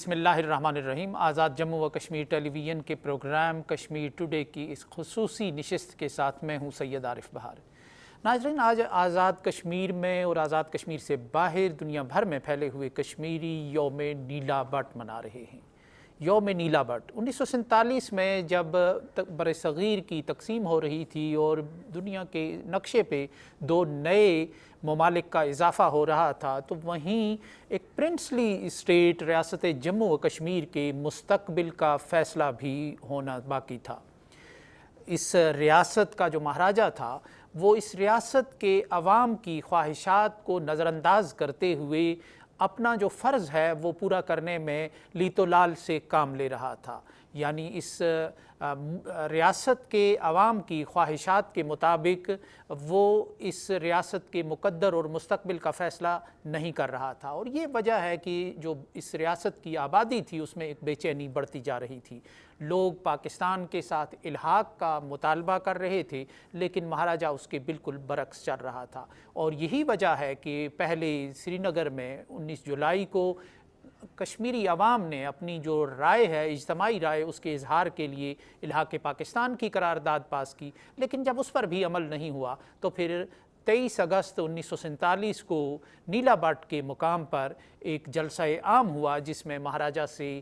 بسم اللہ الرحمن الرحیم۔ آزاد جموں و کشمیر ٹیلی ویژن کے پروگرام کشمیر ٹوڈے کی اس خصوصی نشست کے ساتھ میں ہوں سید عارف بہار۔ ناظرین، آج آزاد کشمیر میں اور آزاد کشمیر سے باہر دنیا بھر میں پھیلے ہوئے کشمیری یوم نیلا بٹ منا رہے ہیں۔ یوم نیلا بٹ 1947 میں جب بر صغیر کی تقسیم ہو رہی تھی اور دنیا کے نقشے پہ دو نئے ممالک کا اضافہ ہو رہا تھا، تو وہیں ایک پرنسلی اسٹیٹ ریاست جموں و کشمیر کے مستقبل کا فیصلہ بھی ہونا باقی تھا۔ اس ریاست کا جو مہاراجہ تھا وہ اس ریاست کے عوام کی خواہشات کو نظر انداز کرتے ہوئے اپنا جو فرض ہے وہ پورا کرنے میں لیت و لال سے کام لے رہا تھا، یعنی اس ریاست کے عوام کی خواہشات کے مطابق وہ اس ریاست کے مقدر اور مستقبل کا فیصلہ نہیں کر رہا تھا، اور یہ وجہ ہے کہ جو اس ریاست کی آبادی تھی اس میں ایک بے چینی بڑھتی جا رہی تھی۔ لوگ پاکستان کے ساتھ الحاق کا مطالبہ کر رہے تھے، لیکن مہاراجہ اس کے بالکل برعکس چل رہا تھا، اور یہی وجہ ہے کہ پہلے سری نگر میں 19 جولائی کو کشمیری عوام نے اپنی جو رائے ہے، اجتماعی رائے، اس کے اظہار کے لیے الحاق پاکستان کی قرارداد پاس کی، لیکن جب اس پر بھی عمل نہیں ہوا تو پھر 23 اگست 1947 کو نیلا بٹ کے مقام پر ایک جلسہ عام ہوا، جس میں مہاراجہ سے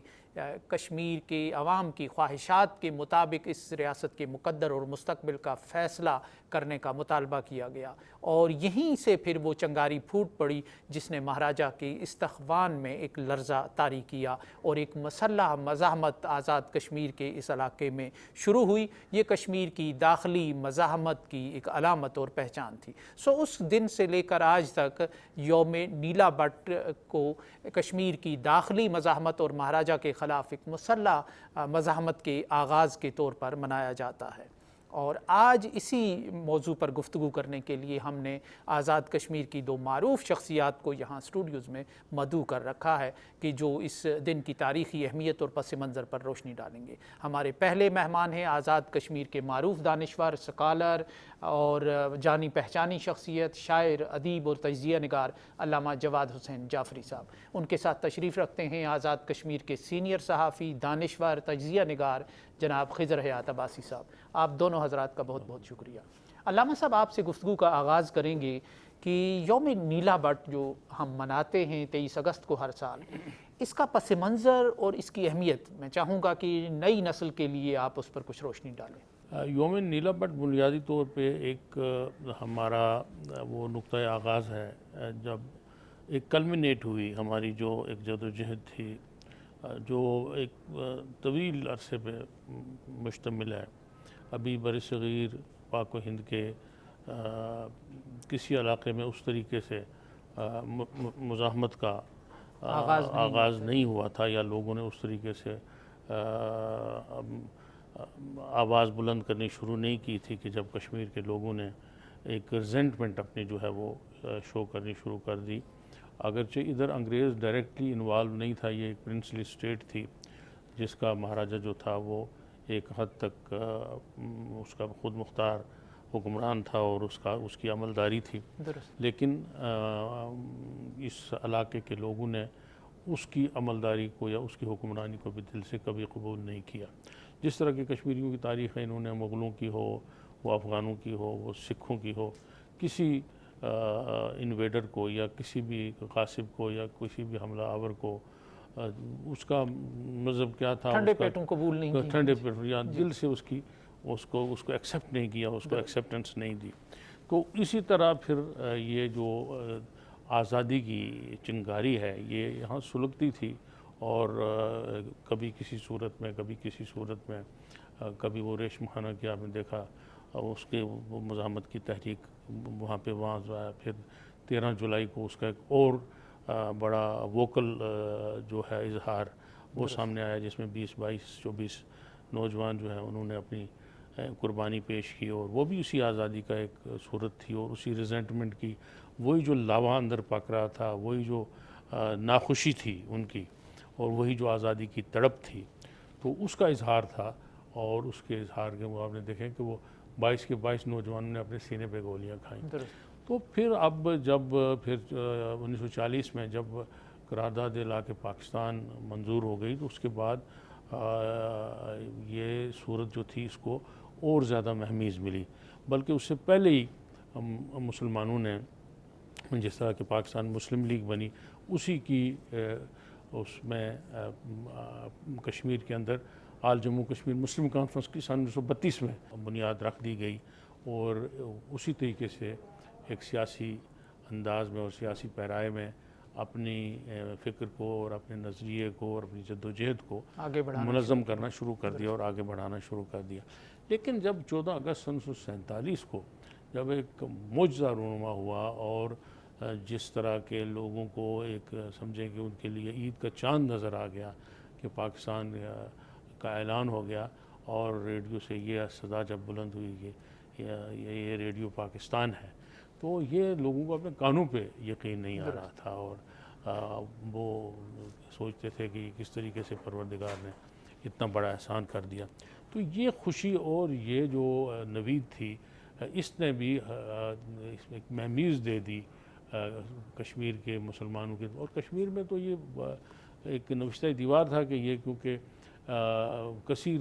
کشمیر کے عوام کی خواہشات کے مطابق اس ریاست کے مقدر اور مستقبل کا فیصلہ کرنے کا مطالبہ کیا گیا، اور یہیں سے پھر وہ چنگاری پھوٹ پڑی جس نے مہاراجہ کے استخوان میں ایک لرزہ طاری کیا، اور ایک مسلح مزاحمت آزاد کشمیر کے اس علاقے میں شروع ہوئی۔ یہ کشمیر کی داخلی مزاحمت کی ایک علامت اور پہچان تھی۔ اس دن سے لے کر آج تک یوم نیلا بٹ کو کشمیر کی داخلی مزاحمت اور مہاراجہ کے خلاف ایک مسلح مزاحمت کے آغاز کے طور پر منایا جاتا ہے، اور آج اسی موضوع پر گفتگو کرنے کے لیے ہم نے آزاد کشمیر کی دو معروف شخصیات کو یہاں اسٹوڈیوز میں مدعو کر رکھا ہے کہ جو اس دن کی تاریخی اہمیت اور پس منظر پر روشنی ڈالیں گے۔ ہمارے پہلے مہمان ہیں آزاد کشمیر کے معروف دانشور، سکالر اور جانی پہچانی شخصیت، شاعر، ادیب اور تجزیہ نگار علامہ جواد حسین جعفری صاحب۔ ان کے ساتھ تشریف رکھتے ہیں آزاد کشمیر کے سینئر صحافی، دانشور، تجزیہ نگار جناب خضر حیات عباسی صاحب۔ آپ دونوں حضرات کا بہت بہت شکریہ۔ علامہ صاحب، آپ سے گفتگو کا آغاز کریں گے کہ یوم نیلا بٹ جو ہم مناتے ہیں 23 اگست کو ہر سال، اس کا پس منظر اور اس کی اہمیت میں چاہوں گا کہ نئی نسل کے لیے آپ اس پر کچھ روشنی ڈالیں۔ یوم نیلا بٹ بنیادی طور پہ ایک ہمارا وہ نقطۂ آغاز ہے جب ایک کلمنیٹ ہوئی ہماری جو ایک جدوجہد تھی، جو ایک طویل عرصے پہ مشتمل ہے۔ ابھی برصغیر پاک و ہند کے کسی علاقے میں اس طریقے سے مزاحمت کا آغاز نہیں ہوا تھا، یا لوگوں نے اس طریقے سے آواز بلند کرنی شروع نہیں کی تھی کہ جب کشمیر کے لوگوں نے ایک ریزنٹمنٹ اپنی جو ہے وہ شو کرنی شروع کر دی۔ اگرچہ ادھر انگریز ڈائریکٹلی انوالو نہیں تھا، یہ ایک پرنسلی اسٹیٹ تھی جس کا مہاراجہ جو تھا وہ ایک حد تک اس کا خود مختار حکمران تھا اور اس کی عملداری تھی، لیکن اس علاقے کے لوگوں نے اس کی عملداری کو یا اس کی حکمرانی کو بھی دل سے کبھی قبول نہیں کیا۔ جس طرح کی کشمیریوں کی تاریخ ہے، انہوں نے مغلوں کی ہو، وہ افغانوں کی ہو، وہ سکھوں کی ہو، کسی انویڈر کو یا کسی بھی غاصب کو یا کسی بھی حملہ آور کو اس کا مذہب کیا تھا، ٹھنڈے پیٹوں قبول نہیں کی، ٹھنڈے پیٹوں یا دل سے اس کو ایکسیپٹ نہیں کیا، اس کو ایکسیپٹنس نہیں دی۔ تو اسی طرح پھر یہ جو آزادی کی چنگاری ہے یہ یہاں سلگتی تھی، اور کبھی کسی صورت میں، کبھی کسی صورت میں، کبھی وہ ریشم خانہ کی آپ نے دیکھا، اس کے وہ مزاحمت کی تحریک وہاں آیا۔ پھر 13 جولائی کو اس کا ایک اور بڑا ووکل جو ہے اظہار وہ سامنے آیا، جس میں 24 نوجوان جو ہیں انہوں نے اپنی قربانی پیش کی، اور وہ بھی اسی آزادی کا ایک صورت تھی، اور اسی ریزنٹمنٹ کی، وہی جو لاوا اندر پک رہا تھا، وہی جو ناخوشی تھی ان کی، اور وہی جو آزادی کی تڑپ تھی، تو اس کا اظہار تھا۔ اور اس کے اظہار کے وہ آپ نے دیکھیں کہ وہ 22 کے 22 نوجوانوں نے اپنے سینے پہ گولیاں کھائیں۔ تو پھر اب جب 1940 میں جب قرارداد لا کے پاکستان منظور ہو گئی تو اس کے بعد یہ صورت جو تھی اس کو اور زیادہ مہمیز ملی، بلکہ اس سے پہلے ہی مسلمانوں نے جس طرح کہ پاکستان مسلم لیگ بنی اسی کی اس میں کشمیر کے اندر آل جموں کشمیر مسلم کانفرنس کی سن 1932 میں بنیاد رکھ دی گئی، اور اسی طریقے سے ایک سیاسی انداز میں اور سیاسی پیرائے میں اپنی فکر کو اور اپنے نظریے کو اور اپنی جد و جہد کو آگے بڑھانا منظم کرنا شروع کر دیا اور آگے بڑھانا شروع کر دیا۔ لیکن جب 14 اگست سن 1947 کو جب ایک معجزہ رونما ہوا اور جس طرح کے لوگوں کو ایک سمجھیں کہ ان کے لیے عید کا چاند نظر آ گیا کہ پاکستان کا اعلان ہو گیا، اور ریڈیو سے یہ صدا جب بلند ہوئی کہ یہ ریڈیو پاکستان ہے، تو یہ لوگوں کو اپنے کانوں پہ یقین نہیں آ رہا تھا، اور وہ سوچتے تھے کہ کس طریقے سے پروردگار نے اتنا بڑا احسان کر دیا۔ تو یہ خوشی اور یہ جو نوید تھی اس نے بھی ایک مہمیز دے دی کشمیر کے مسلمانوں کے، اور کشمیر میں تو یہ ایک نوشتہ دیوار تھا کہ یہ کیونکہ کثیر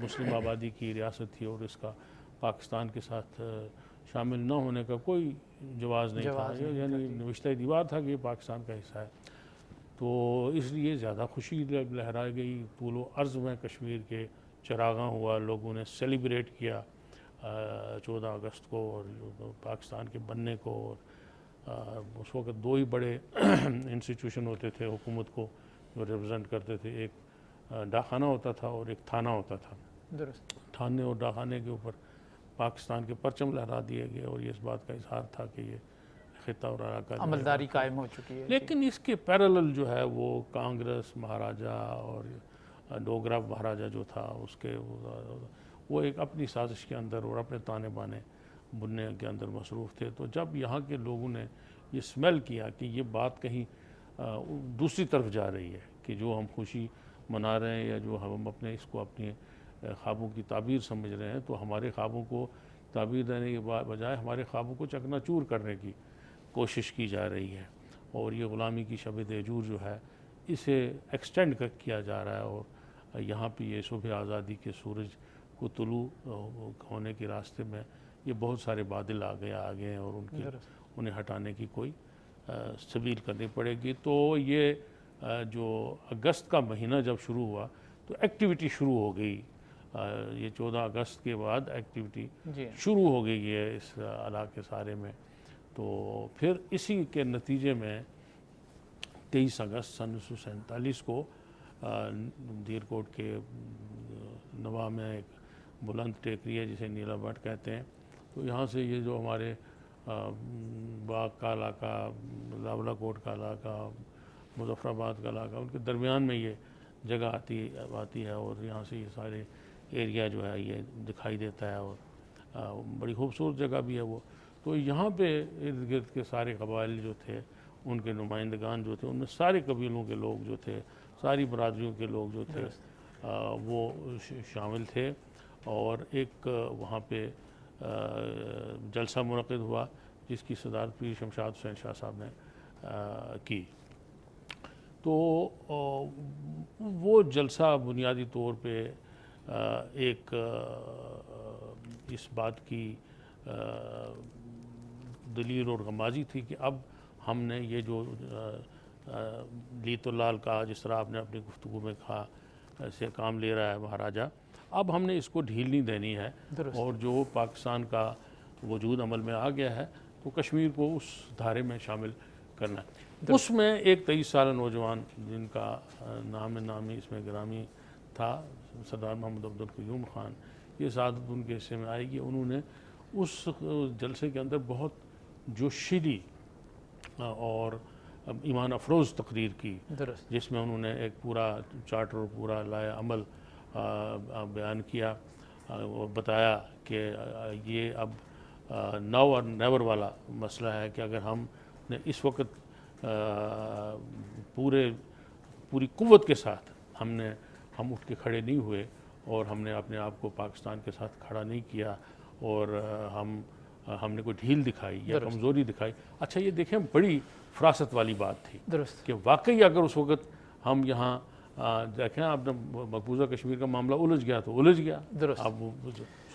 مسلم آبادی کی ریاست تھی اور اس کا پاکستان کے ساتھ شامل نہ ہونے کا کوئی جواز نہیں تھا، یعنی نوشتہ دیوار تھا کہ یہ پاکستان کا حصہ ہے، تو اس لیے زیادہ خوشی لہرائی گئی۔ طول و عرض میں کشمیر کے چراغاں ہوا، لوگوں نے سیلیبریٹ کیا 14 اگست کو اور پاکستان کے بننے کو، اور اس وقت دو ہی بڑے انسٹیٹیوشن ہوتے تھے حکومت کو جو ریپرزینٹ کرتے تھے، ایک ڈاکخانہ ہوتا تھا اور ایک تھانہ ہوتا تھا۔ درست، تھانے اور ڈاکخانے کے اوپر پاکستان کے پرچم لہرا دیے گئے، اور یہ اس بات کا اظہار تھا کہ یہ خطہ اور علاقہ عملداری قائم ہو چکی ہے۔ لیکن اس کے پیرالل جو ہے وہ کانگریس مہاراجہ اور ڈوگرا مہاراجہ جو تھا اس کے وہ ایک اپنی سازش کے اندر اور اپنے تانے بانے بننے کے اندر مصروف تھے۔ تو جب یہاں کے لوگوں نے یہ سمیل کیا کہ یہ بات کہیں دوسری طرف جا رہی ہے، کہ جو ہم خوشی منا رہے ہیں یا جو ہم اپنے اس کو اپنے خوابوں کی تعبیر سمجھ رہے ہیں، تو ہمارے خوابوں کو تعبیر دینے کے بجائے ہمارے خوابوں کو چکنا چور کرنے کی کوشش کی جا رہی ہے، اور یہ غلامی کی شب دیجور جو ہے اسے ایکسٹینڈ کیا جا رہا ہے، اور یہاں پہ یہ صبح آزادی کے سورج کو طلوع ہونے کے راستے میں یہ بہت سارے بادل آ گئے ہیں، اور انہیں ہٹانے کی کوئی سبیل کرنی پڑے گی۔ تو یہ جو اگست کا مہینہ جب شروع ہوا تو ایکٹیویٹی شروع ہو گئی، یہ 14 اگست کے بعد ایکٹیویٹی شروع ہو گئی ہے اس علاقے سارے میں۔ تو پھر اسی کے نتیجے میں 23 اگست سن 1947 کو دیر کوٹ کے نواح میں ایک بلند ٹیکری ہے جسے نیلا بٹ کہتے ہیں، تو یہاں سے یہ جو ہمارے باغ کا علاقہ، لاولا کوٹ کا علاقہ، مظفر آباد کا علاقہ، ان کے درمیان میں یہ جگہ آتی ہے، اور یہاں سے یہ سارے ایریا جو ہے یہ دکھائی دیتا ہے، اور بڑی خوبصورت جگہ بھی ہے وہ۔ تو یہاں پہ ارد گرد کے سارے قبائل جو تھے ان کے نمائندگان جو تھے، ان میں سارے قبیلوں کے لوگ جو تھے، ساری برادریوں کے لوگ جو تھے وہ شامل تھے، اور ایک وہاں پہ جلسہ منعقد ہوا جس کی صدارت پیر شمشاد حسین شاہ صاحب نے کی۔ تو وہ جلسہ بنیادی طور پہ ایک اس بات کی دلیل اور غمازی تھی کہ اب ہم نے یہ جو لیت اللہ کا جس طرح آپ نے اپنی گفتگو میں کہا سے کام لے رہا ہے مہاراجہ، اب ہم نے اس کو ڈھیل نہیں دینی ہے، اور جو پاکستان کا وجود عمل میں آ گیا ہے تو کشمیر کو اس دھارے میں شامل کرنا ہے۔ اس میں ایک 23 سالہ نوجوان جن کا نامی اس میں گرامی تھا، سردار محمد عبدالقیوم خان، یہ سعادت ان کے حصے میں آئے گی۔ انہوں نے اس جلسے کے اندر بہت جوشیلی اور ایمان افروز تقریر کی، جس میں انہوں نے ایک پورا چارٹر اور پورا لائحہ عمل بیان کیا، اور بتایا کہ یہ اب ناؤ اور نیور والا مسئلہ ہے کہ اگر ہم نے اس وقت پوری قوت کے ساتھ ہم اٹھ کے کھڑے نہیں ہوئے، اور ہم نے اپنے آپ کو پاکستان کے ساتھ کھڑا نہیں کیا، اور ہم ہم نے کوئی ڈھیل دکھائی یا درست۔ کمزوری دکھائی. اچھا یہ دیکھیں بڑی فراست والی بات تھی درست کہ واقعی اگر اس وقت ہم یہاں دیکھیں آپ مقبوضہ کشمیر کا معاملہ الجھ گیا تو الجھ گیا. درست۔ اب وہ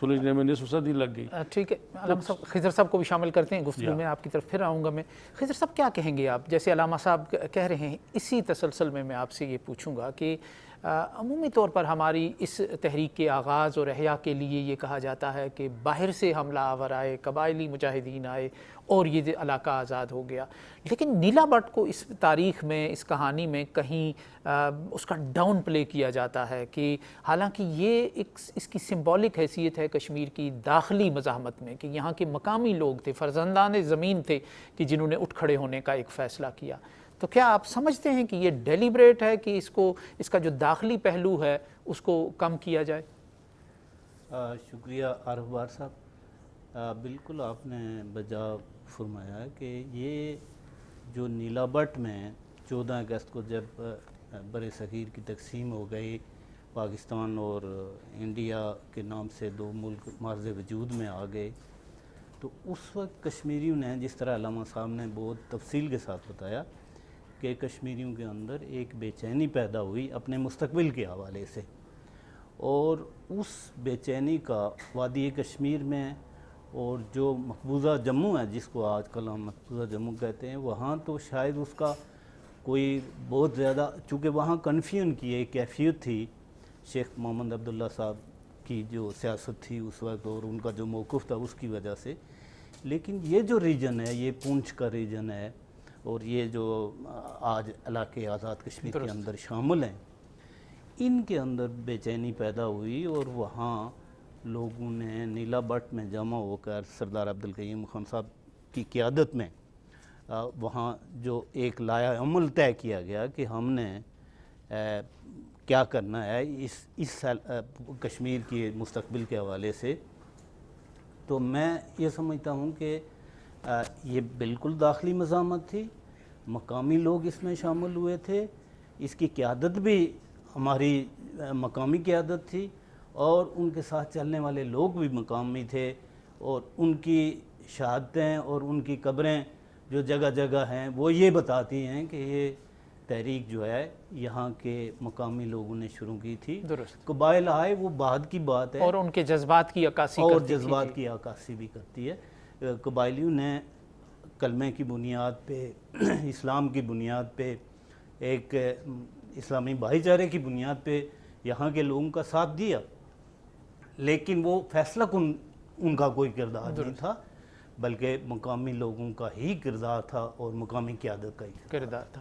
سلجھنے میں نصف صدی لگ گئی. ٹھیک ہے، علامہ صاحب خضر صاحب کو بھی شامل کرتے ہیں گفتگو میں، آپ کی طرف پھر آؤں گا میں. خضر صاحب کیا کہیں گے آپ؟ جیسے علامہ صاحب کہہ رہے ہیں، اسی تسلسل میں آپ سے یہ پوچھوں گا کہ عمومی طور پر ہماری اس تحریک کے آغاز اور احیاء کے لیے یہ کہا جاتا ہے کہ باہر سے حملہ آور آئے، قبائلی مجاہدین آئے اور یہ علاقہ آزاد ہو گیا. لیکن نیلا بٹ کو اس تاریخ میں، اس کہانی میں کہیں اس کا ڈاؤن پلے کیا جاتا ہے کہ حالانکہ یہ اس کی سمبولک حیثیت ہے کشمیر کی داخلی مزاحمت میں، کہ یہاں کے مقامی لوگ تھے، فرزندان زمین تھے کہ جنہوں نے اٹھ کھڑے ہونے کا ایک فیصلہ کیا. تو کیا آپ سمجھتے ہیں کہ یہ ڈیلیبریٹ ہے کہ اس کا جو داخلی پہلو ہے اس کو کم کیا جائے؟ شکریہ عارف بار صاحب. بالکل آپ نے بجا فرمایا کہ یہ جو نیلا بٹ میں 14 اگست کو جب بر صغیر کی تقسیم ہو گئی، پاکستان اور انڈیا کے نام سے دو ملک معرض وجود میں آ گئے، تو اس وقت کشمیریوں نے، جس طرح علامہ صاحب نے بہت تفصیل کے ساتھ بتایا، کہ کشمیریوں کے اندر ایک بے چینی پیدا ہوئی اپنے مستقبل کے حوالے سے، اور اس بے چینی کا وادی کشمیر میں اور جو مقبوضہ جموں ہے، جس کو آج کل ہم مقبوضہ جموں کہتے ہیں، وہاں تو شاید اس کا کوئی بہت زیادہ، چونکہ وہاں کنفیوژن کی ایک کیفیت تھی شیخ محمد عبداللہ صاحب کی جو سیاست تھی اس وقت اور ان کا جو موقف تھا اس کی وجہ سے. لیکن یہ جو ریجن ہے، یہ پونچھ کا ریجن ہے اور یہ جو آج علاقے آزاد کشمیر کے اندر شامل ہیں، ان کے اندر بے چینی پیدا ہوئی اور وہاں لوگوں نے نیلا بٹ میں جمع ہو کر سردار عبدالقیوم خان صاحب کی قیادت میں وہاں جو ایک لائحہ عمل طے کیا گیا کہ ہم نے کیا کرنا ہے اس کشمیر کے مستقبل کے حوالے سے. تو میں یہ سمجھتا ہوں کہ یہ بالکل داخلی مزاحمت تھی، مقامی لوگ اس میں شامل ہوئے تھے، اس کی قیادت بھی ہماری مقامی قیادت تھی اور ان کے ساتھ چلنے والے لوگ بھی مقامی تھے، اور ان کی شہادتیں اور ان کی قبریں جو جگہ جگہ ہیں وہ یہ بتاتی ہیں کہ یہ تحریک جو ہے یہاں کے مقامی لوگوں نے شروع کی تھی. درست. قبائل آئے وہ بعد کی بات ہے، اور ان کے جذبات کی عکاسی اور کرتی تھی. جذبات کی عکاسی بھی کرتی ہے. قبائلیوں نے کلمے کی بنیاد پہ، اسلام کی بنیاد پہ، ایک اسلامی بھائی چارے کی بنیاد پہ یہاں کے لوگوں کا ساتھ دیا، لیکن وہ فیصلہ کن ان کا کوئی کردار نہیں تھا، بلکہ مقامی لوگوں کا ہی کردار تھا اور مقامی قیادت کا ہی کردار تھا.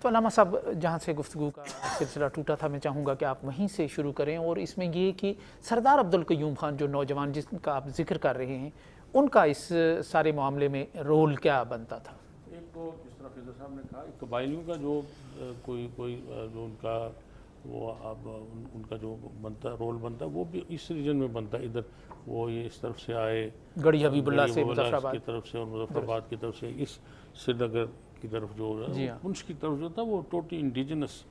تو علامہ صاحب جہاں سے گفتگو کا سلسلہ ٹوٹا تھا، میں چاہوں گا کہ آپ وہیں سے شروع کریں، اور اس میں یہ کہ سردار عبدالقیوم خان جو نوجوان جس کا آپ ذکر کر رہے ہیں، ان کا اس سارے معاملے میں رول کیا بنتا تھا؟ ایک تو جس طرح فیضر صاحب نے کہا، قبائلیوں کا جو کوئی جو ان کا وہ اب ان کا جو بنتا رول بنتا وہ بھی اس ریجن میں بنتا. ادھر وہ یہ اس طرف سے آئے گڑھی حبیب اللہ سے مظفر آباد کی طرف سے اور مظفر آباد کی طرف سے، اس سری نگر کی طرف جو پنچ کی طرف جو تھا وہ ٹوٹلی انڈیجنس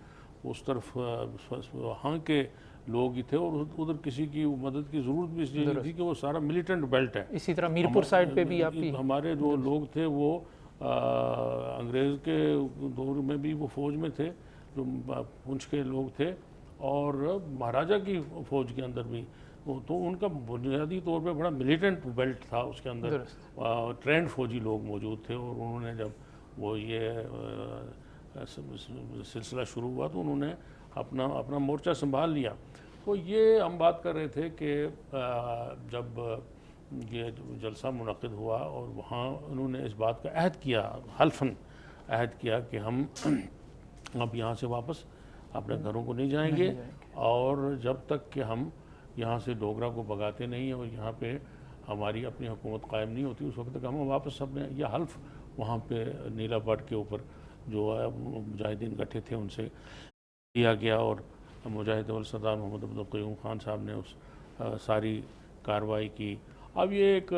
اس طرف وہاں کے لوگ ہی تھے، اور ادھر کسی کی مدد کی ضرورت بھی اس لیے نہیں تھی کہ وہ سارا ملیٹنٹ بیلٹ ہے. اسی طرح میرپور سائڈ پہ بھی آپ کی ہمارے جو لوگ تھے وہ انگریز کے دور میں بھی وہ فوج میں تھے، جو پنچ کے لوگ تھے، اور مہاراجہ کی فوج کے اندر بھی، تو ان کا بنیادی طور پہ بڑا ملیٹنٹ بیلٹ تھا. اس کے اندر ٹرینڈ فوجی لوگ موجود تھے، اور انہوں نے جب وہ یہ سلسلہ شروع ہوا تو انہوں نے اپنا مورچہ سنبھال لیا. تو یہ ہم بات کر رہے تھے کہ جب یہ جلسہ منعقد ہوا اور وہاں انہوں نے اس بات کا عہد کیا، حلفاً عہد کیا کہ ہم اب یہاں سے واپس اپنے گھروں کو نہیں جائیں گے، اور جب تک کہ ہم یہاں سے ڈوگرا کو بھگاتے نہیں اور یہاں پہ ہماری اپنی حکومت قائم نہیں ہوتی، اس وقت تک ہم واپس اپنے یہ حلف وہاں پہ نیلا بٹ کے اوپر جو ہے مجاہدین اکٹھے تھے ان سے دیا گیا. اور مجاہد اول سردار محمد عبدالقیوم خان صاحب نے اس ساری کارروائی کی. اب یہ ایک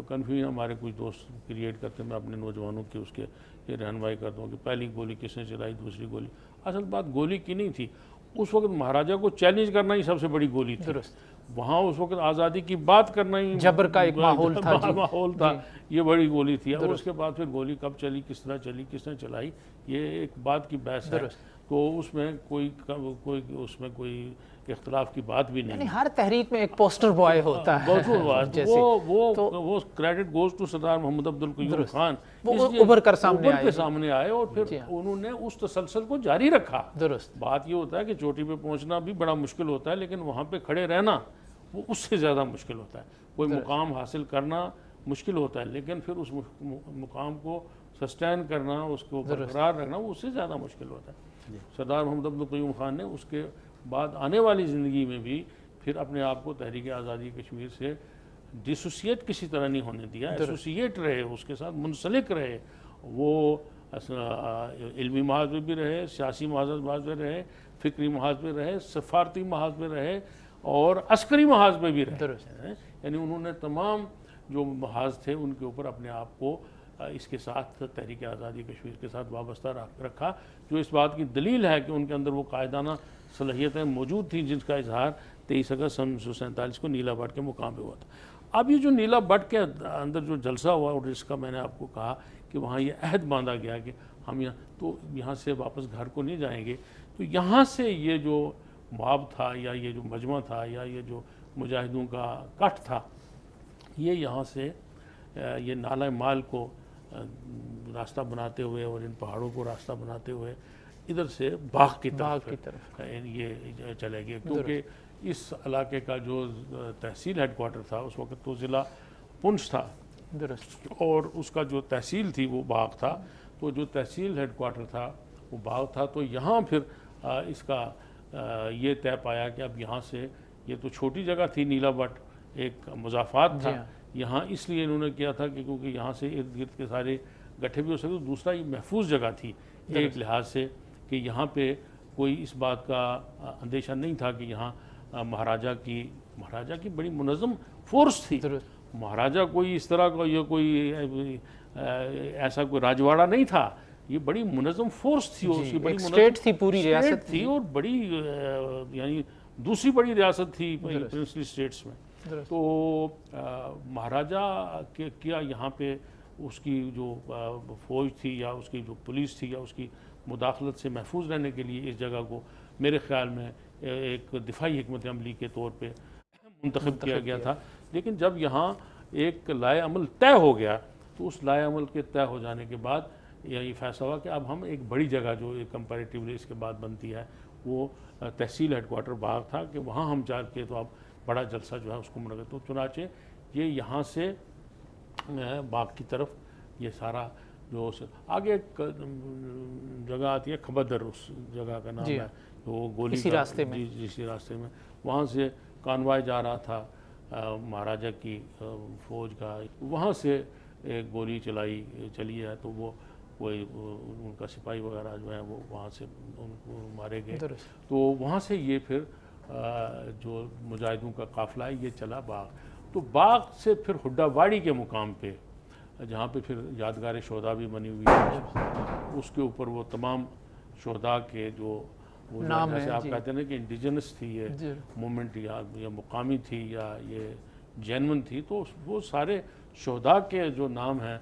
کنفیوژن ہمارے کچھ دوست کریٹ کرتے ہیں، میں اپنے نوجوانوں کی اس کے یہ رہنمائی کرتا ہوں کہ پہلی گولی کس نے چلائی، دوسری گولی. اصل بات گولی کی نہیں تھی، اس وقت مہاراجہ کو چیلنج کرنا ہی سب سے بڑی گولی تھی. وہاں اس وقت آزادی کی بات کرنا ہی جبر کا ایک ماحول تھا، جی ماحول تھا، یہ بڑی گولی تھی. اور اس کے بعد پھر گولی کب چلی، کس طرح چلی، کس نے چلائی، یہ ایک بات کی بحث ہے. تو اس میں کوئی اختلاف کی بات بھی نہیں. یعنی ہر تحریک میں ایک پوسٹر بوائے ہوتا ہے، وہ کریڈٹ گوز ٹو سردار محمد عبد القیوم خان، وہ ابھر کر سامنے آئے اور پھر انہوں نے اس تسلسل کو جاری رکھا. درست. بات یہ ہوتا ہے کہ چوٹی پہ پہنچنا بھی بڑا مشکل ہوتا ہے، لیکن وہاں پہ کھڑے رہنا وہ اس سے زیادہ مشکل ہوتا ہے. کوئی مقام حاصل کرنا مشکل ہوتا ہے، لیکن پھر اس مقام کو سسٹین کرنا، اس کو برقرار رکھنا، وہ اس سے زیادہ مشکل ہوتا ہے. سردار محمد عبد القیوم خان نے اس کے بعد آنے والی زندگی میں بھی پھر اپنے آپ کو تحریک آزادی کشمیر سے ڈسوسیٹ کسی طرح نہیں ہونے دیا. ایسوسیٹ رہے، اس کے ساتھ منسلک رہے. وہ علمی محاذ پہ بھی رہے، سیاسی محاذ پہ رہے، فکری محاذ پہ رہے، سفارتی محاذ پہ رہے اور عسکری محاذ پہ بھی رہے. یعنی انہوں نے تمام جو محاذ تھے ان کے اوپر اپنے آپ کو اس کے ساتھ تحریک آزادی کشمیر کے ساتھ وابستہ رکھا، جو اس بات کی دلیل ہے کہ ان کے اندر وہ قائدانہ صلاحیتیں موجود تھیں جن کا اظہار 23 اگست 1947 کو نیلا بٹ کے مقام پہ ہوا تھا. اب یہ جو نیلا بٹ کے اندر جو جلسہ ہوا اور جس کا میں نے آپ کو کہا کہ وہاں یہ عہد باندھا گیا کہ ہم یہاں سے واپس گھر کو نہیں جائیں گے، تو یہاں سے یہ جو مواب تھا یا یہ جو مجمع تھا یا یہ جو مجاہدوں کا کٹ تھا، یہ یہاں سے یہ نالہ مال کو راستہ بناتے ہوئے اور ان پہاڑوں کو راستہ بناتے ہوئے ادھر سے باغ کی طرف یہ چلے گئے. کیونکہ اس علاقے کا جو تحصیل ہیڈ کوارٹر تھا اس وقت تو ضلع پنچ تھا اور اس کا جو تحصیل تھی وہ باغ تھا. تو جو تحصیل ہیڈ کوارٹر تھا وہ باغ تھا. تو یہاں پھر اس کا یہ طے پایا کہ اب یہاں سے، یہ تو چھوٹی جگہ تھی نیلا بٹ، ایک مضافات تھا یہاں، اس لیے انہوں نے کیا تھا کہ کیونکہ یہاں سے ارد گرد کے سارے گٹھے بھی ہو سکتے. دوسرا یہ محفوظ جگہ تھی ایک لحاظ سے کہ یہاں پہ کوئی اس بات کا اندیشہ نہیں تھا کہ یہاں مہاراجہ کی بڑی منظم فورس تھی. مہاراجہ کوئی اس طرح کا یہ کوئی ایسا کوئی راجواڑہ نہیں تھا، یہ بڑی منظم فورس تھی اور اس کی بڑی اسٹیٹ تھی، پوری ریاست تھی اور بڑی یعنی دوسری بڑی ریاست تھی پرنسلی اسٹیٹس میں. تو مہاراجہ کیا یہاں پہ اس کی جو فوج تھی یا اس کی جو پولیس تھی یا اس کی مداخلت سے محفوظ رہنے کے لیے اس جگہ کو میرے خیال میں ایک دفاعی حکمت عملی کے طور پہ منتخب کیا گیا تھا. لیکن جب یہاں ایک لائے عمل طے ہو گیا تو اس لائے عمل کے طے ہو جانے کے بعد یہ فیصلہ ہوا کہ اب ہم ایک بڑی جگہ جو کمپیریٹیولی اس کے بعد بنتی ہے وہ تحصیل ہیڈ کوارٹر باغ تھا کہ وہاں ہم جا کے تو اب بڑا جلسہ جو ہے اس کو منعقد. تو چنانچہ یہ یہاں سے باغ کی طرف یہ سارا جو آگے ایک جگہ آتی ہے کھبدر، اس جگہ کا نام ہے، وہ گولی اسی راستے میں، اسی راستے میں وہاں سے کانوائے جا رہا تھا مہاراجہ کی فوج کا. وہاں سے ایک گولی چلی ہے تو وہ کوئی ان کا سپاہی وغیرہ جو ہیں وہ وہاں سے ان کو مارے گئے. تو وہاں سے یہ پھر جو مجاہدوں کا قافلہ ہے یہ چلا باغ. تو باغ سے پھر ہڈا واڑی کے مقام پہ جہاں پہ پھر یادگار شہداء بھی بنی ہوئی ہے، اس کے اوپر وہ تمام شہداء کے جو نام جیسے آپ کہتے ہیں کہ انڈیجنس تھی یہ مومنٹ یا مقامی تھی یا یہ جینون تھی، تو وہ سارے شہداء کے جو نام ہیں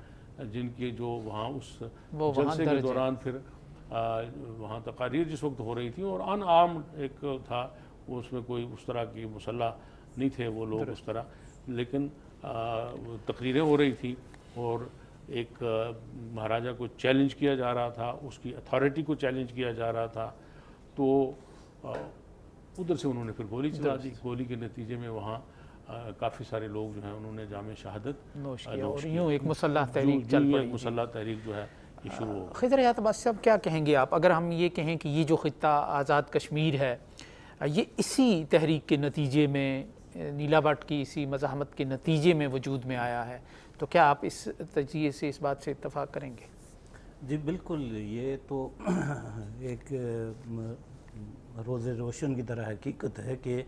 جن کی جو وہاں اس جلسے کے دوران پھر وہاں تقاریر جس وقت ہو رہی تھی اور ان عام ایک تھا، اس میں کوئی اس طرح کی مسلح نہیں تھے وہ لوگ اس طرح، لیکن تقریریں ہو رہی تھی اور ایک مہاراجہ کو چیلنج کیا جا رہا تھا، اس کی اتھارٹی کو چیلنج کیا جا رہا تھا. تو ادھر سے انہوں نے پھر گولی چلا دی. گولی کے نتیجے میں وہاں کافی سارے لوگ جو ہیں انہوں نے جام شہادت نوش کیا اور یوں ایک مسلح تحریک چل پڑی. مسلح تحریک جو ہے یہ شروع ہو. خضر حیات عباسی صاحب کیا کہیں گے آپ اگر ہم یہ کہیں کہ یہ جو خطہ آزاد کشمیر ہے یہ اسی تحریک کے نتیجے میں، نیلا بٹ کی اسی مزاحمت کے نتیجے میں وجود میں آیا ہے، تو کیا آپ اس تجزیے سے اس بات سے اتفاق کریں گے؟ جی بالکل، یہ تو ایک روز روشن کی طرح حقیقت ہے کہ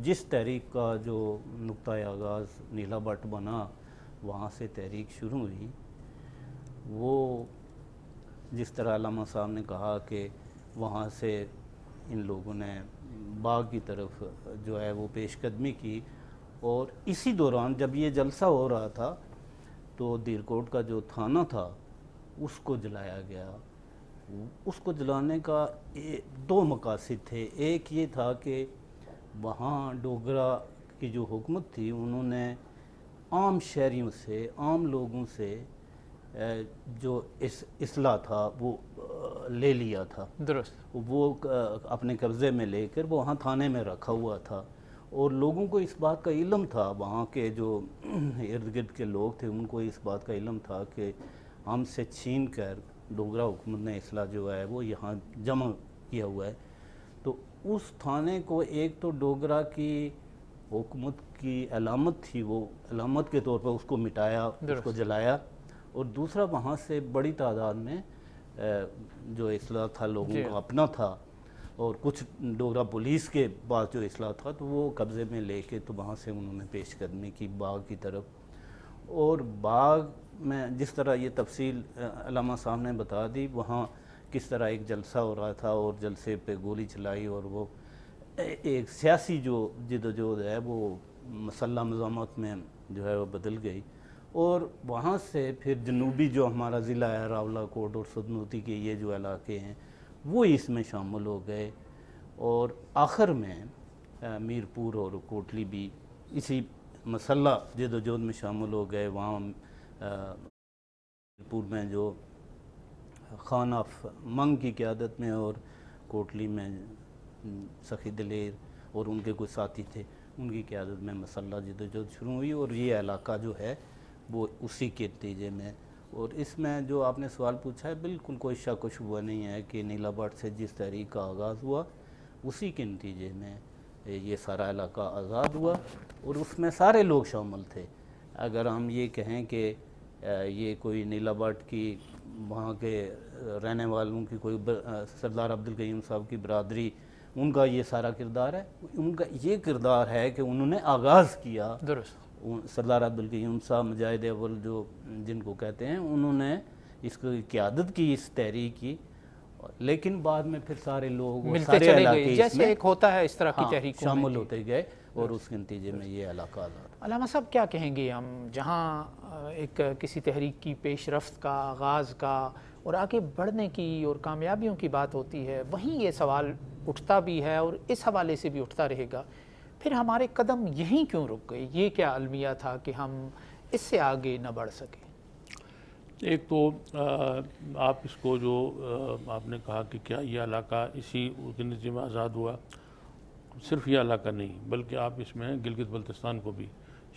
جس تحریک کا جو نقطۂ آغاز نیلا بٹ بنا، وہاں سے تحریک شروع ہوئی. وہ جس طرح علامہ صاحب نے کہا کہ وہاں سے ان لوگوں نے باغ کی طرف جو ہے وہ پیش قدمی کی، اور اسی دوران جب یہ جلسہ ہو رہا تھا تو دیرکوٹ کا جو تھانہ تھا اس کو جلایا گیا۔ اس کو جلانے کا دو مقاصد تھے، ایک یہ تھا کہ وہاں ڈوگرا کی جو حکومت تھی انہوں نے عام شہریوں سے، عام لوگوں سے جو اصلاح تھا وہ لے لیا تھا، درست، وہ اپنے قبضے میں لے کر وہ وہاں تھانے میں رکھا ہوا تھا، اور لوگوں کو اس بات کا علم تھا، وہاں کے جو ارد گرد کے لوگ تھے ان کو اس بات کا علم تھا کہ ہم سے چھین کر ڈوگرا حکومت نے اصلاح جو ہے وہ یہاں جمع کیا ہوا ہے۔ تو اس تھانے کو ایک تو ڈوگرا کی حکومت کی علامت تھی، وہ علامت کے طور پر اس کو مٹایا، اس کو جلایا، اور دوسرا وہاں سے بڑی تعداد میں جو اصلاح تھا لوگوں کا اپنا تھا، اور کچھ ڈوگرا پولیس کے پاس جو اصلاح تھا تو وہ قبضے میں لے کے تو وہاں سے انہوں نے پیش قدمی کی باغ کی طرف۔ اور باغ میں جس طرح یہ تفصیل علامہ صاحب نے بتا دی، وہاں کس طرح ایک جلسہ ہو رہا تھا اور جلسے پہ گولی چلائی، اور وہ ایک سیاسی جو جدوجہد ہے وہ مسلح مزاحمت میں جو ہے وہ بدل گئی، اور وہاں سے پھر جنوبی جو ہمارا ضلع ہے راولہ کوٹ اور سدنوتی کے یہ جو علاقے ہیں وہ اس میں شامل ہو گئے، اور آخر میں میرپور اور کوٹلی بھی اسی مسلح جدوجہد میں شامل ہو گئے۔ وہاں میرپور میں جو خان آف منگ کی قیادت میں اور کوٹلی میں سخی دلیر اور ان کے کچھ ساتھی تھے، ان کی قیادت میں مسلح جدوجہد شروع ہوئی، اور یہ علاقہ جو ہے وہ اسی کے نتیجے میں۔ اور اس میں جو آپ نے سوال پوچھا ہے، بالکل کوئی شک و شبہ نہیں ہے کہ نیلا بٹ سے جس تحریک کا آغاز ہوا اسی کے نتیجے میں یہ سارا علاقہ آزاد ہوا، اور اس میں سارے لوگ شامل تھے۔ اگر ہم یہ کہیں کہ یہ کوئی نیلا بٹ کی وہاں کے رہنے والوں کی کوئی سردار عبدالقیوم صاحب کی برادری ان کا یہ سارا کردار ہے، ان کا یہ کردار ہے کہ انہوں نے آغاز کیا۔ درست، سردار عبدالقیوم صاحب مجاہد اول جو جن کو کہتے ہیں، انہوں نے اس کی قیادت کی، اس تحریک کی، لیکن بعد میں پھر سارے لوگ ملتے سارے چلے علاقے گئے، اس جیسے میں ایک ہوتا ہے اس طرح کی تحریکوں میں شامل ہوتے گئے، اور اس کے نتیجے میں یہ علاقہ آزاد۔ علامہ صاحب کیا کہیں گے ہم، جہاں ایک کسی تحریک کی پیش رفت کا، آغاز کا اور آگے بڑھنے کی اور کامیابیوں کی بات ہوتی ہے، وہیں یہ سوال اٹھتا بھی ہے اور اس حوالے سے بھی اٹھتا رہے گا، پھر ہمارے قدم یہیں کیوں رک گئے؟ یہ کیا المیہ تھا کہ ہم اس سے آگے نہ بڑھ سکے؟ ایک تو آپ اس کو جو آپ نے کہا کہ کیا یہ علاقہ اسی کے نتیجے میں آزاد ہوا، صرف یہ علاقہ نہیں بلکہ آپ اس میں گلگت بلتستان کو بھی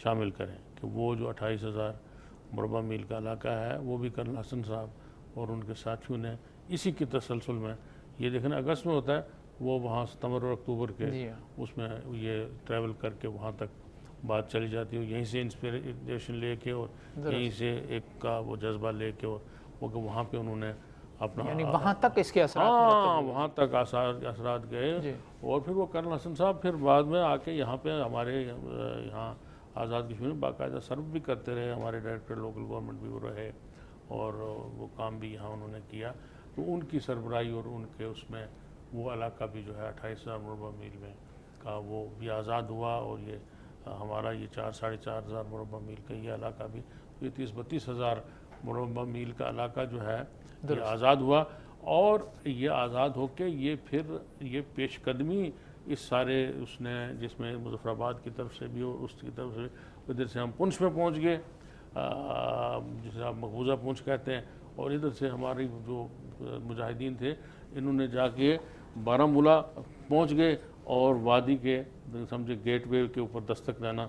شامل کریں کہ وہ جو 28,000 مربع میل کا علاقہ ہے وہ بھی کرنل حسن صاحب اور ان کے ساتھیوں نے اسی کے تسلسل میں، یہ دیکھنا اگست میں ہوتا ہے، وہ وہاں ستمبر اور اکتوبر کے اس میں یہ ٹریول کر کے وہاں تک بات چلی جاتی ہے، یہیں سے انسپریشن لے کے اور یہیں سے ایک کا وہ جذبہ لے کے، اور وہ کہ وہاں پہ انہوں نے اپنا یعنی وہاں تک اس کے اثرات وہاں تک اثرات گئے، اور پھر وہ کرنل حسن صاحب پھر بعد میں آ کے یہاں پہ ہمارے یہاں آزاد کشمیر میں باقاعدہ سرو بھی کرتے رہے، ہمارے ڈائریکٹر لوکل گورنمنٹ بھی وہ رہے، اور وہ کام بھی یہاں انہوں نے کیا، تو ان کی سربراہی اور ان کے اس میں وہ علاقہ بھی جو ہے 28,000 مربع میل میں کا وہ بھی آزاد ہوا، اور یہ ہمارا یہ 4-4.5 مربع میل کا یہ علاقہ بھی، یہ 30-32 مربع میل کا علاقہ جو ہے یہ آزاد ہوا، اور یہ آزاد ہو کے یہ پھر یہ پیش قدمی اس سارے اس نے جس میں مظفر آباد کی طرف سے بھی اور اس کی طرف سے، ادھر سے ہم پونچھ میں پہنچ گئے جسے آپ مقبوضہ پونچھ کہتے ہیں، اور ادھر سے ہماری جو مجاہدین تھے انہوں نے جا کے بارہمولہ پہنچ گئے اور وادی کے سمجھے گیٹ وے کے اوپر دستک دینا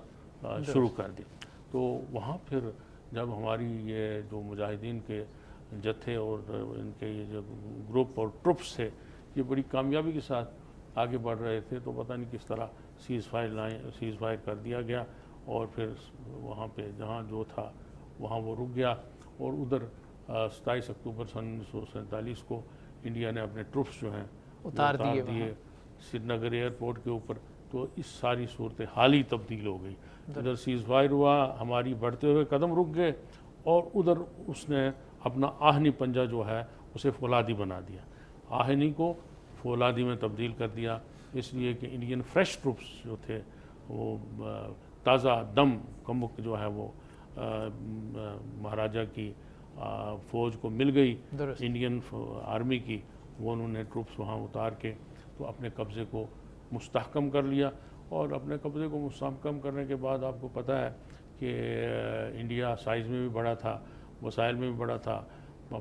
شروع کر دی۔ تو وہاں پھر جب ہماری یہ جو مجاہدین کے جتھے اور ان کے یہ جو گروپ اور ٹروپس تھے یہ بڑی کامیابی کے ساتھ آگے بڑھ رہے تھے، تو پتہ نہیں کس طرح سیز فائر کر دیا گیا، اور پھر وہاں پہ جہاں جو تھا وہاں وہ رک گیا، اور ادھر 27 اکتوبر سن 1947 کو انڈیا نے اپنے ٹروپس جو ہیں اتار دیے سری نگر ایئرپورٹ کے اوپر، تو اس ساری صورتحال ہی تبدیل ہو گئی۔ ادھر سیز فائر ہوا، ہماری بڑھتے ہوئے قدم رک گئے، اور ادھر اس نے اپنا آہنی پنجہ جو ہے اسے فولادی بنا دیا، آہنی کو فولادی میں تبدیل کر دیا، اس لیے کہ انڈین فریش ٹروپس جو تھے وہ تازہ دم کمک جو ہے وہ مہاراجہ کی فوج کو مل گئی، انڈین آرمی کی، وہ انہوں نے ٹروپس وہاں اتار کے تو اپنے قبضے کو مستحکم کر لیا. اور اپنے قبضے کو مستحکم کرنے کے بعد آپ کو پتہ ہے کہ انڈیا سائز میں بھی بڑا تھا، وسائل میں بھی بڑا تھا.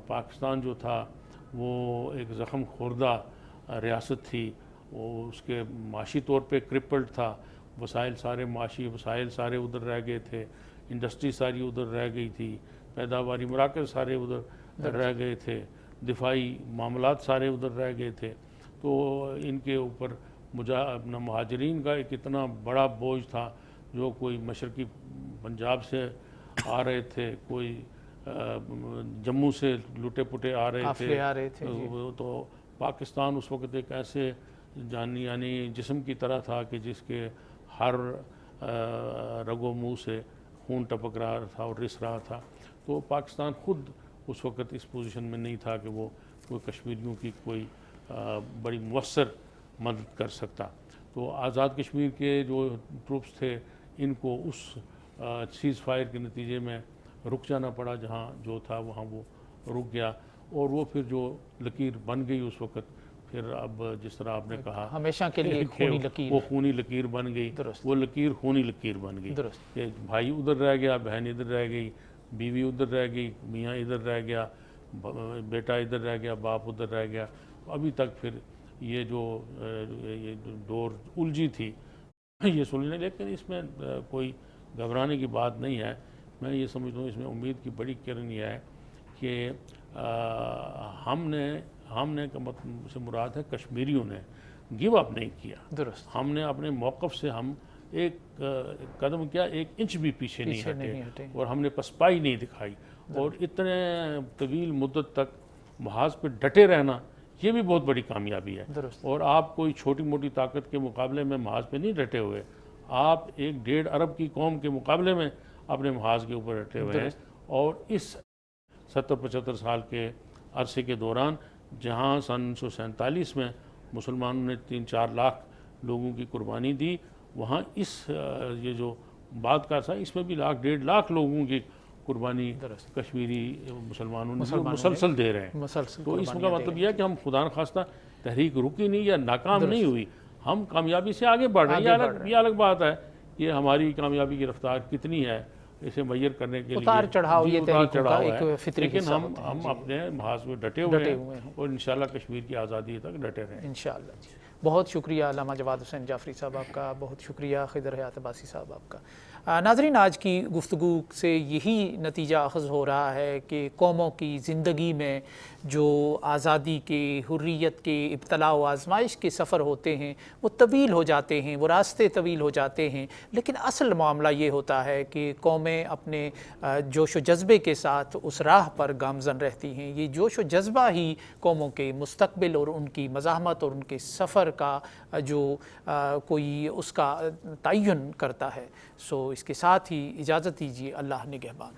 پاکستان جو تھا وہ ایک زخم خوردہ ریاست تھی، وہ اس کے معاشی طور پہ کرپلڈ تھا، وسائل سارے معاشی وسائل سارے ادھر رہ گئے تھے، انڈسٹری ساری ادھر رہ گئی تھی، پیداواری مراکز سارے ادھر رہ گئے تھے، دفاعی معاملات سارے ادھر رہ گئے تھے. تو ان کے اوپر اپنا مہاجرین کا ایک اتنا بڑا بوجھ تھا، جو کوئی مشرقی پنجاب سے آ رہے تھے، کوئی جموں سے لٹے پٹے آ رہے تھے. تو پاکستان اس وقت ایک ایسے یعنی جسم کی طرح تھا کہ جس کے ہر رگ و منہ سے خون ٹپک رہا تھا اور رس رہا تھا. تو پاکستان خود اس وقت اس پوزیشن میں نہیں تھا کہ وہ کوئی کشمیریوں کی کوئی بڑی مؤثر مدد کر سکتا. تو آزاد کشمیر کے جو ٹروپس تھے ان کو اس سیز فائر کے نتیجے میں رک جانا پڑا، جہاں جو تھا وہاں وہ رک گیا. اور وہ پھر جو لکیر بن گئی اس وقت، پھر اب جس طرح آپ نے کہا ہمیشہ کے لیے خونی لکیر، وہ خونی لکیر بن گئی. وہ لکیر خونی لکیر بن گئی کہ بھائی ادھر رہ گیا، بہن ادھر رہ گئی، بیوی ادھر رہ گئی، میاں ادھر رہ گیا، بیٹا ادھر رہ گیا، باپ ادھر رہ گیا. ابھی تک پھر یہ جو ڈور الجھی تھی یہ سلجھنے. لیکن اس میں کوئی گھبرانے کی بات نہیں ہے. میں یہ سمجھتا ہوں اس میں امید کی بڑی کرن یہ ہے کہ ہم نے سے مراد ہے کشمیریوں نے گیو اپ نہیں کیا. ہم نے اپنے موقف سے ہم ایک قدم کیا، ایک انچ بھی پیچھے نہیں ہٹے، اور ہم نے پسپائی نہیں دکھائی. اور اتنے طویل مدت تک محاذ پہ ڈٹے رہنا یہ بھی بہت بڑی کامیابی ہے. اور آپ کوئی چھوٹی موٹی طاقت کے مقابلے میں محاذ پہ نہیں ڈٹے ہوئے، آپ ایک 1.5 ارب کی قوم کے مقابلے میں اپنے محاذ کے اوپر ڈٹے ہوئے ہیں. اور اس 70-75 سال کے عرصے کے دوران جہاں سن 1947 میں مسلمانوں نے 3-4 لاکھ لوگوں کی قربانی دی، وہاں یہ جو بات کا تھا اس میں بھی 1.5 لاکھ لوگوں کی قربانی کشمیری مسلمانوں نے مسلسل دے رہے ہیں. تو اس کا مطلب یہ ہے کہ ہم خدا نخواستہ تحریک رکی نہیں یا ناکام نہیں ہوئی، ہم کامیابی سے آگے بڑھ رہے ہیں. یہ الگ بات ہے کہ ہماری کامیابی کی رفتار کتنی ہے اسے میئر کرنے کے لیے اتار چڑھاؤ یہ تحریکوں کا ایک فطری لیکن ہم اپنے محاذ میں ڈٹے ہوئے ہیں اور انشاءاللہ کشمیر کی آزادی تک ڈٹے رہیں انشاءاللہ. بہت شکریہ علامہ جواد حسین جعفری صاحب آپ کا، بہت شکریہ خضر حیات عباسی صاحب آپ کا. ناظرین، آج کی گفتگو سے یہی نتیجہ اخذ ہو رہا ہے کہ قوموں کی زندگی میں جو آزادی کے، حریت کے، ابتلاء و آزمائش کے سفر ہوتے ہیں وہ طویل ہو جاتے ہیں، وہ راستے طویل ہو جاتے ہیں. لیکن اصل معاملہ یہ ہوتا ہے کہ قومیں اپنے جوش و جذبے کے ساتھ اس راہ پر گامزن رہتی ہیں. یہ جوش و جذبہ ہی قوموں کے مستقبل اور ان کی مزاحمت اور ان کے سفر کا جو کوئی اس کا تعین کرتا ہے. سو اس کے ساتھ ہی اجازت دیجیے. اللہ نگہبان.